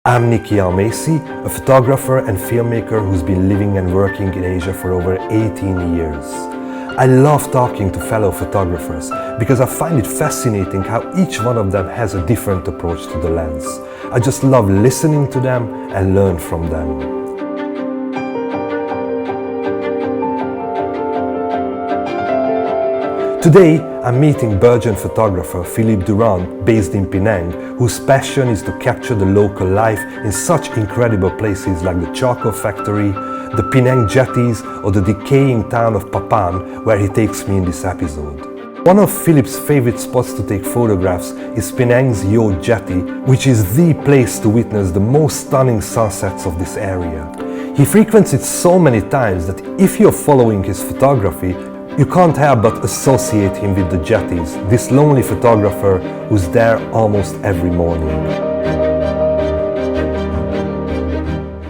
I'm Uniki, a photographer and filmmaker who's been living and working in Asia for over 18 years. I love talking to fellow photographers because I find it fascinating how each one of them has a different approach to the lens. I just love listening to them and learn from them. Today, I'm meeting Belgian photographer Philippe Durant, based in Penang, whose passion is to capture the local life in such incredible places like the charcoal factory, the Penang jetties, or the decaying town of Papan, where he takes me in this episode. One of Philippe's favorite spots to take photographs is Penang's Yacht Jetty, which is the place to witness the most stunning sunsets of this area. He frequents it so many times that if you're following his photography, you can't help but associate him with the jetties, this lonely photographer who's there almost every morning.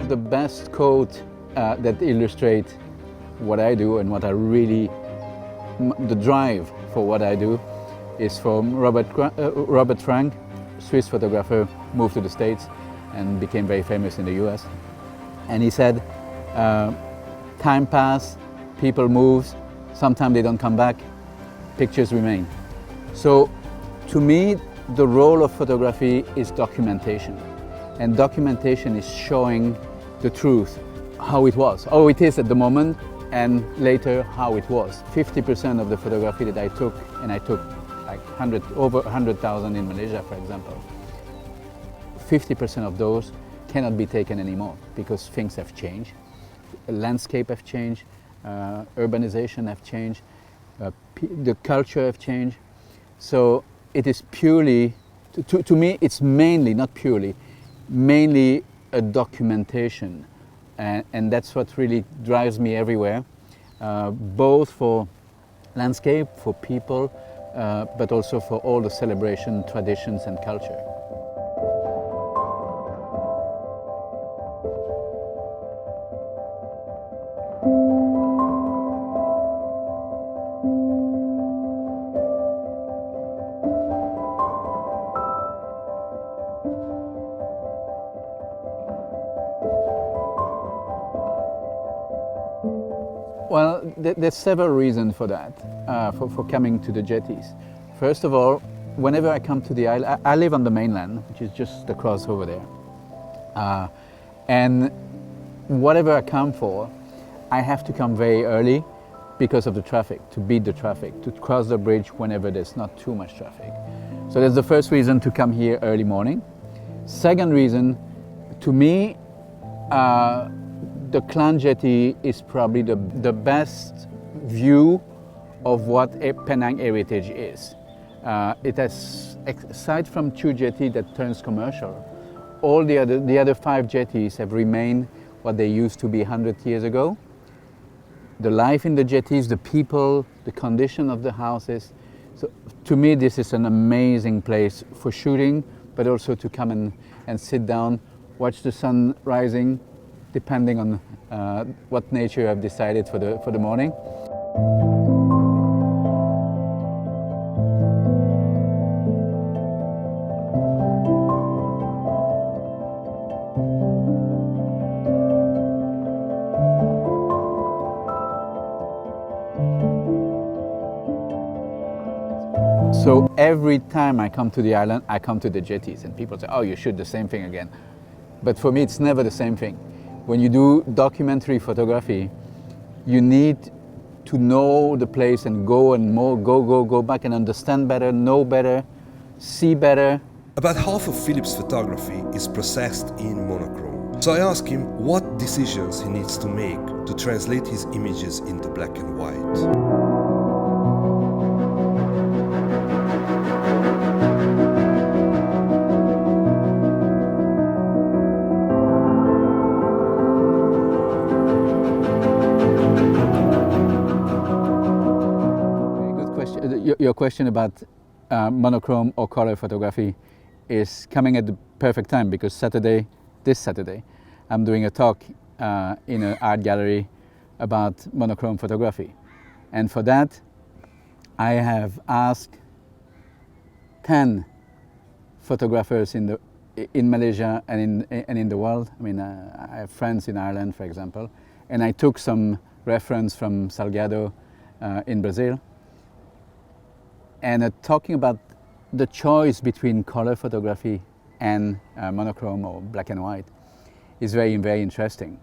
The best quote that illustrates what I do and what I really, the drive for what I do, is from Robert Frank, Swiss photographer, moved to the States and became very famous in the US. And he said, time passes, people move, sometimes they don't come back, pictures remain. So to me, the role of photography is documentation. And documentation is showing the truth, how it was, how it is at the moment, and later how it was. 50% of the photography that I took, and I took like over 100,000 in Malaysia, for example, 50% of those cannot be taken anymore because things have changed, the landscape have changed, urbanization have changed, the culture have changed. So it is purely, to me, it's mainly, not purely, mainly a documentation. And that's what really drives me everywhere, both for landscape, for people, but also for all the celebration, traditions and culture. Well, there's several reasons for that, for coming to the jetties. First of all, whenever I come to the island, I live on the mainland, which is just across over there. And whatever I come for, I have to come very early because of the traffic, to beat the traffic, to cross the bridge whenever there's not too much traffic. So that's the first reason to come here early morning. Second reason, to me, the Klang Jetty is probably the best view of what a Penang heritage is. It has, aside from two jetties that turns commercial, all the other 5 jetties have remained what they used to be 100 years ago. The life in the jetties, the people, the condition of the houses. So to me, this is an amazing place for shooting, but also to come and sit down, watch the sun rising, depending on what nature you have decided for the morning. So every time I come to the island, I come to the jetties, and people say, oh, you shoot the same thing again. But for me, it's never the same thing. When you do documentary photography, you need to know the place and go back and understand better, know better, see better. About half of Philippe's photography is processed in monochrome. So I ask him what decisions he needs to make to translate his images into black and white. Your question about monochrome or color photography is coming at the perfect time because this Saturday, I'm doing a talk in an art gallery about monochrome photography. And for that, I have asked 10 photographers in in Malaysia and in the world. I mean, I have friends in Ireland, for example, and I took some reference from Salgado in Brazil. And talking about the choice between color photography and monochrome or black and white is very, very interesting.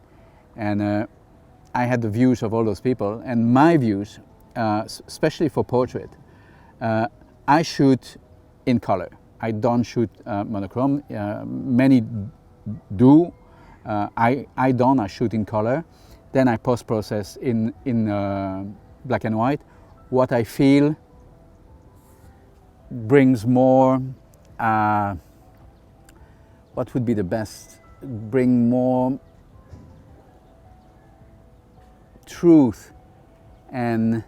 And I had the views of all those people, and my views, especially for portrait, I shoot in color. I don't shoot monochrome. Many do. I don't. I shoot in color. Then I post-process in black and white. What I feel brings more. What would be the best? Bring more truth and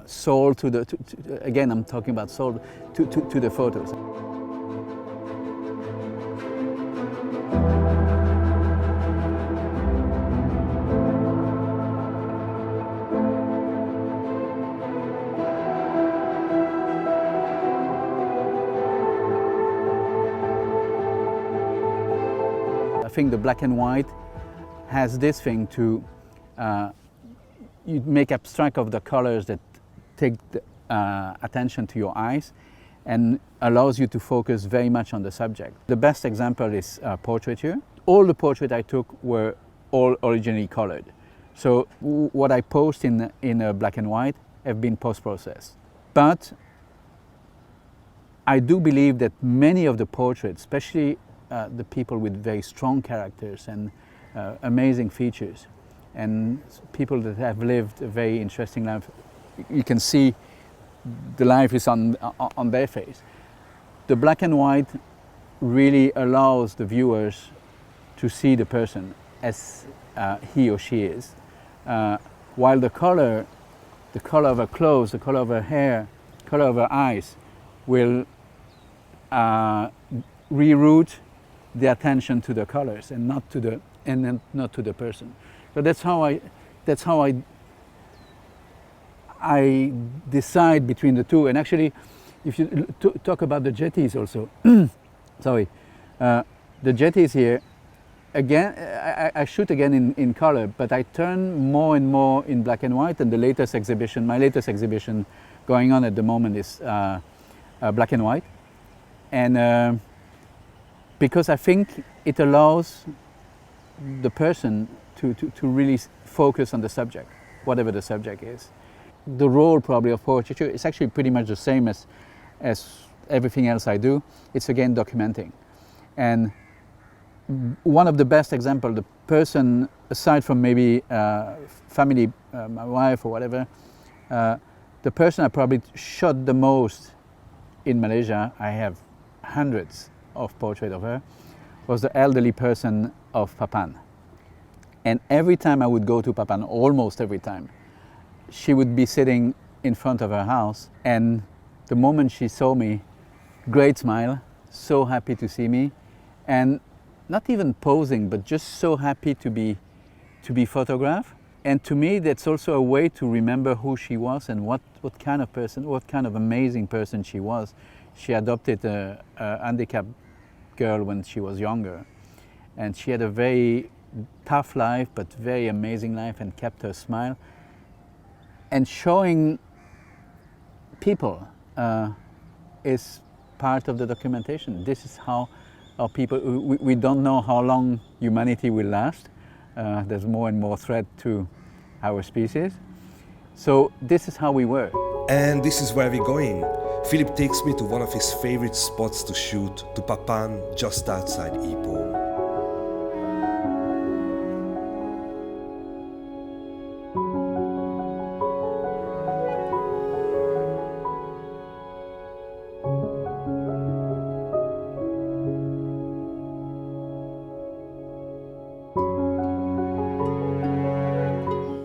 soul to the. Again, I'm talking about soul to the photos. I think the black and white has this thing to, you make abstract of the colors that take the, attention to your eyes and allows you to focus very much on the subject. The best example is portraiture. All the portraits I took were all originally colored. So what I post in black and white have been post-processed. But I do believe that many of the portraits, especially the people with very strong characters and amazing features, and people that have lived a very interesting life, you can see the life is on their face. The black and white really allows the viewers to see the person as he or she is, while the color of her clothes, the color of her hair, color of her eyes will reroute the attention to the colors and not to the person. So that's how I decide between the two. And actually, if you talk about the jetties also, sorry, the jetties here, again, I shoot again in color, but I turn more and more in black and white. And the latest exhibition, my latest exhibition going on at the moment is black and white. And because I think it allows the person to really focus on the subject, whatever the subject is. The role probably of portraiture is actually pretty much the same as everything else I do. It's again documenting. And one of the best examples, the person, aside from maybe family, my wife or whatever, the person I probably shot the most in Malaysia, I have hundreds of portraits of her, was the elderly person of Papan. And every time I would go to Papan, almost every time, she would be sitting in front of her house, and the moment she saw me, great smile, so happy to see me, and not even posing, but just so happy to be photographed. And to me, that's also a way to remember who she was and what kind of person, what kind of amazing person she was. She adopted a handicapped girl when she was younger, and she had a very tough life, but very amazing life, and kept her smile. And showing people is part of the documentation. This is how people, we don't know how long humanity will last. There's more and more threat to our species. So this is how we work. And this is where we're going. Philippe takes me to one of his favorite spots to shoot, to Papan, just outside Ipoh.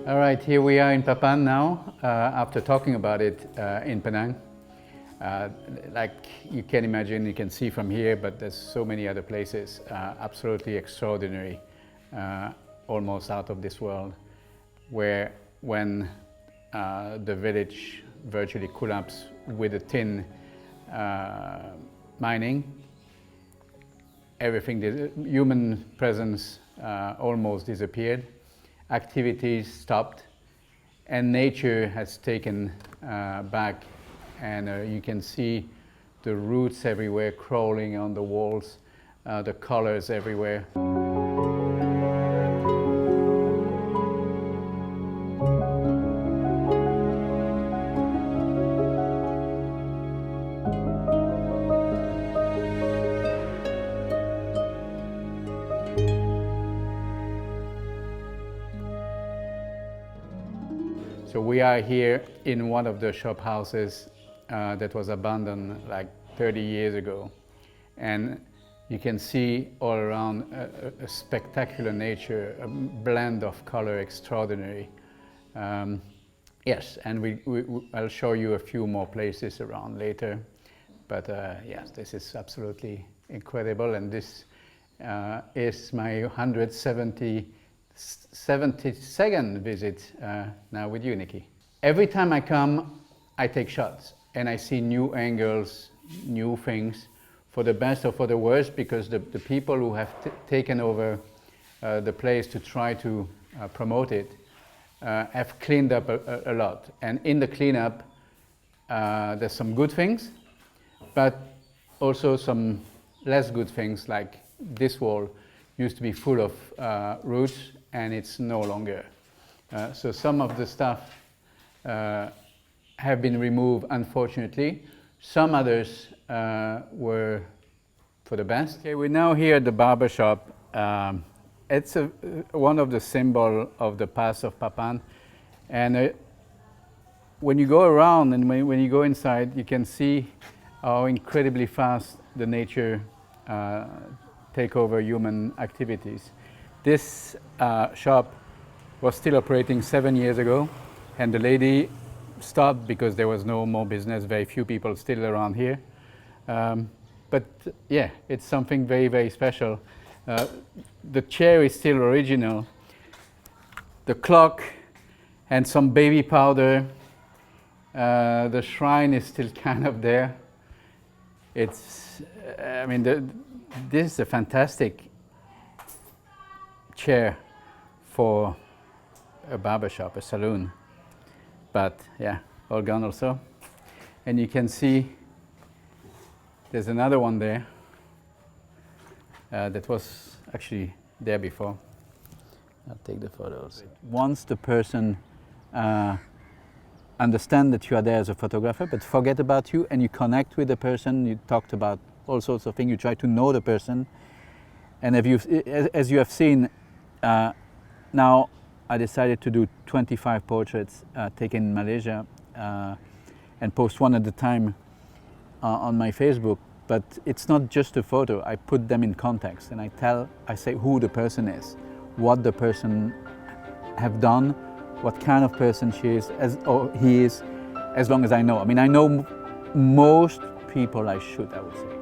All right, here we are in Papan now, after talking about it in Penang. Like you can imagine, you can see from here, but there's so many other places, absolutely extraordinary, almost out of this world, where when the village virtually collapsed with the tin mining, everything, the human presence almost disappeared, activities stopped, and nature has taken back, and you can see the roots everywhere crawling on the walls, the colors everywhere. So we are here in one of the shop houses that was abandoned like 30 years ago. And you can see all around a spectacular nature, a blend of color extraordinary. Yes, and I'll show you a few more places around later. But yes, this is absolutely incredible. And this is my 172nd visit now with Uniki. Every time I come, I take shots and I see new angles, new things, for the best or for the worst, because the people who have taken over the place to try to promote it have cleaned up a lot. And in the cleanup, there's some good things, but also some less good things, like this wall used to be full of roots, and it's no longer. So some of the stuff have been removed, unfortunately. Some others were for the best. Okay, we're now here at the Barber Shop. It's one of the symbols of the past of Papan. And when you go around and when you go inside, you can see how incredibly fast the nature take over human activities. This shop was still operating 7 years ago, and the lady stopped because there was no more business, very few people still around here. But yeah, it's something very, very special. The chair is still original. The clock and some baby powder. The shrine is still kind of there. It's, I mean, this is a fantastic chair for a barber shop, a salon. But yeah, all gone also. And you can see there's another one there that was actually there before. I'll take the photos. Once the person understand that you are there as a photographer, but forget about you, and you connect with the person, you talked about all sorts of things, you try to know the person. And as you have seen, now I decided to do 25 portraits taken in Malaysia and post one at a time on my Facebook. But it's not just a photo. I put them in context, and I say who the person is, what the person have done, what kind of person she is, or he is, as long as I know. I mean, I know most people I shoot, I would say.